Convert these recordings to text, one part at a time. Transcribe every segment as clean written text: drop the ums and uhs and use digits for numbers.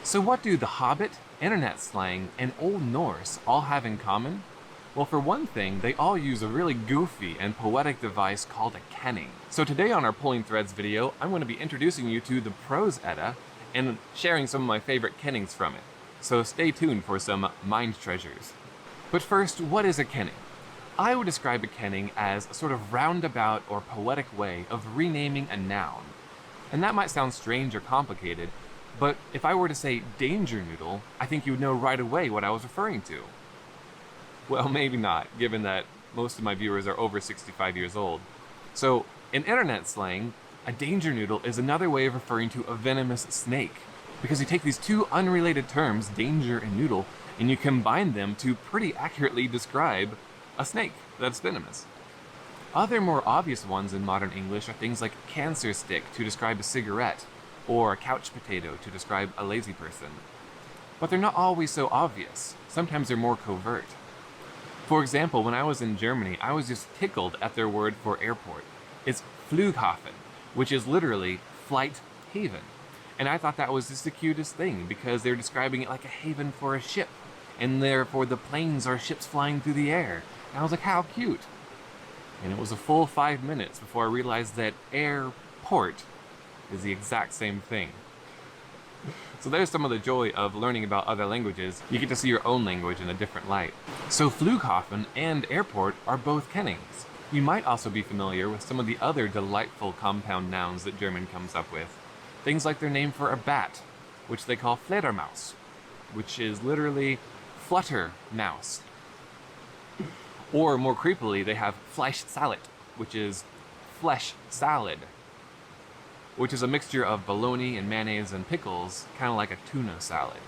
So what do The Hobbit, internet slang, and Old Norse all have in common? Well, for one thing, they all use a really goofy and poetic device called a kenning. So today on our Pulling Threads video, I'm going to be introducing you to the Prose Edda and sharing some of my favorite kennings from it. So stay tuned for some mind treasures. But first, what is a kenning? I would describe a kenning as a sort of roundabout or poetic way of renaming a noun. And that might sound strange or complicated, but if I were to say danger noodle, I think you would know right away what I was referring to. Well, maybe not, given that most of my viewers are over 65 years old. So, in internet slang, a danger noodle is another way of referring to a venomous snake, because you take these two unrelated terms, danger and noodle, and you combine them to pretty accurately describe a snake that's venomous. Other more obvious ones in modern English are things like cancer stick to describe a cigarette, or a couch potato to describe a lazy person. But they're not always so obvious. Sometimes they're more covert. For example, when I was in Germany, I was just tickled at their word for airport. It's Flughafen, which is literally flight haven. And I thought that was just the cutest thing, because they're describing it like a haven for a ship, and therefore the planes are ships flying through the air. And I was like, how cute. And it was a full 5 minutes before I realized that airport is the exact same thing. So there's some of the joy of learning about other languages. You get to see your own language in a different light. So Flughafen and airport are both kennings. You might also be familiar with some of the other delightful compound nouns that German comes up with. Things like their name for a bat, which they call Fledermaus, which is literally flutter mouse. Or more creepily, they have Fleischsalat, which is flesh salad, which is a mixture of bologna and mayonnaise and pickles, kind of like a tuna salad.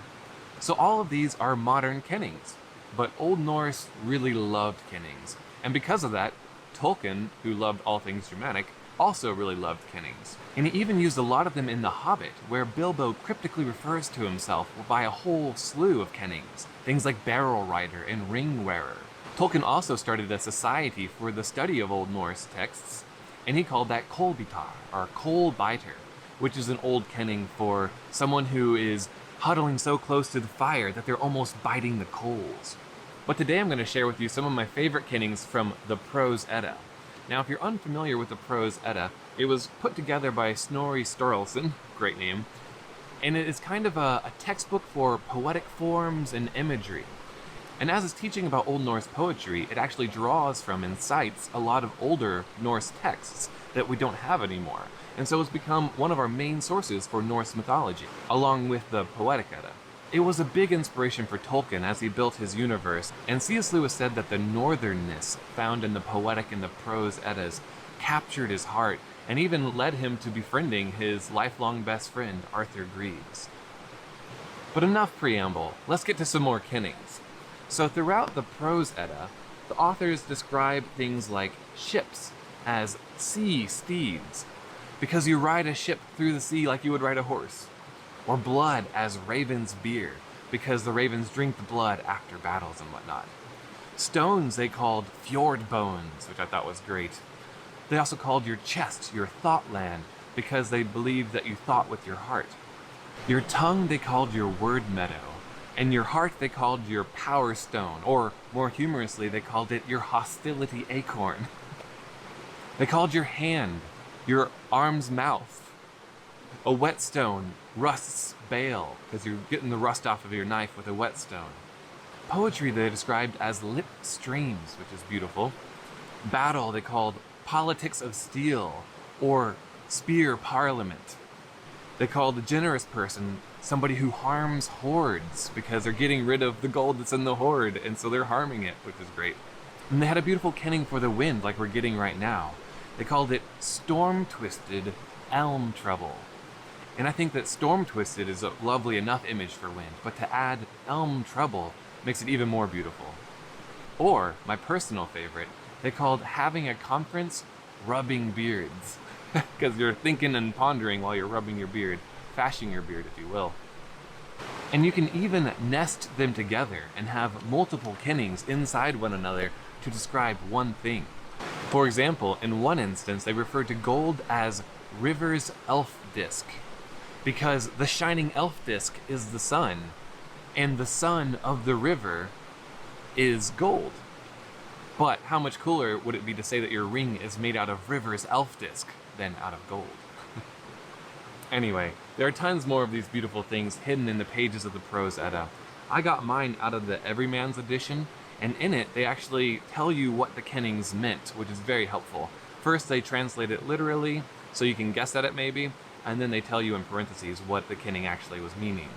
So all of these are modern kennings, but Old Norse really loved kennings. And because of that, Tolkien, who loved all things Germanic, also really loved kennings. And he even used a lot of them in The Hobbit, where Bilbo cryptically refers to himself by a whole slew of kennings, things like barrel rider and ring wearer. Tolkien also started a society for the study of Old Norse texts, and he called that kolbitar, or coal biter, which is an old kenning for someone who is huddling so close to the fire that they're almost biting the coals. But today I'm going to share with you some of my favorite kennings from the Prose Edda. Now, if you're unfamiliar with the Prose Edda, it was put together by Snorri Sturluson, great name, and it is kind of a textbook for poetic forms and imagery. And as it's teaching about Old Norse poetry, it actually draws from and cites a lot of older Norse texts that we don't have anymore. And so it's become one of our main sources for Norse mythology, along with the Poetic Edda. It was a big inspiration for Tolkien as he built his universe, and C.S. Lewis said that the northernness found in the Poetic and the Prose Eddas captured his heart, and even led him to befriending his lifelong best friend, Arthur Greaves. But enough preamble, let's get to some more kennings. So throughout the Prose Edda, the authors describe things like ships as sea steeds, because you ride a ship through the sea like you would ride a horse. Or blood as raven's beer, because the ravens drink the blood after battles and whatnot. Stones they called fjord bones, which I thought was great. They also called your chest your thought land, because they believed that you thought with your heart. Your tongue they called your word meadow. And your heart they called your power stone, or more humorously, they called it your hostility acorn. They called your hand your arm's mouth. A whetstone rusts bale, because you're getting the rust off of your knife with a whetstone. Poetry they described as lip streams, which is beautiful. Battle they called politics of steel, or spear parliament. They called a generous person somebody who harms hoards, because they're getting rid of the gold that's in the hoard, and so they're harming it, which is great. And they had a beautiful kenning for the wind, like we're getting right now. They called it storm-twisted elm trouble. And I think that storm-twisted is a lovely enough image for wind, but to add elm trouble makes it even more beautiful. Or, my personal favorite, they called having a conference rubbing beards, because you're thinking and pondering while you're rubbing your beard. Fashing your beard, if you will. And you can even nest them together and have multiple kennings inside one another to describe one thing. For example, in one instance, they refer to gold as River's elf disc, because the shining elf disc is the sun, and the sun of the river is gold. But how much cooler would it be to say that your ring is made out of River's elf disc than out of gold? Anyway, there are tons more of these beautiful things hidden in the pages of the Prose Edda. I got mine out of the Everyman's edition, and in it they actually tell you what the Kennings meant, which is very helpful. First they translate it literally, so you can guess at it maybe, and then they tell you in parentheses what the Kenning actually was meaning.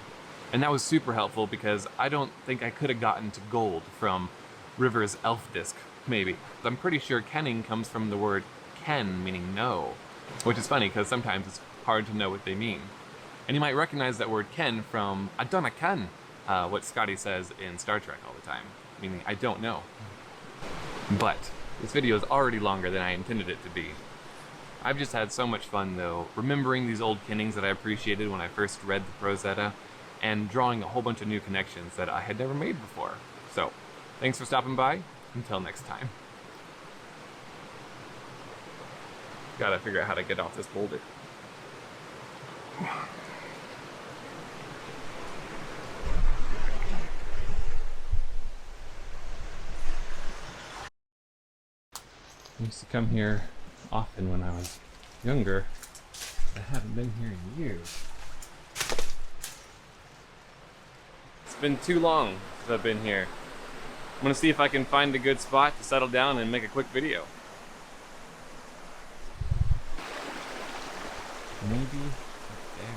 And that was super helpful because I don't think I could have gotten to gold from River's elf disc, maybe. I'm pretty sure Kenning comes from the word ken, meaning know, which is funny because sometimes it's hard to know what they mean. And you might recognize that word ken from I dunna ken, what Scotty says in Star Trek all the time, meaning I don't know. But this video is already longer than I intended it to be. I've just had so much fun though, remembering these old Kennings that I appreciated when I first read the Prose Edda, and drawing a whole bunch of new connections that I had never made before. So, thanks for stopping by. Until next time. Gotta figure out how to get off this boulder. I used to come here often when I was younger. I haven't been here in years. It's been too long since I've been here. I'm gonna see if I can find a good spot to settle down and make a quick video. Maybe up there.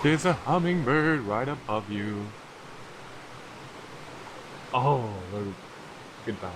There's a hummingbird right above you. Oh, goodbye.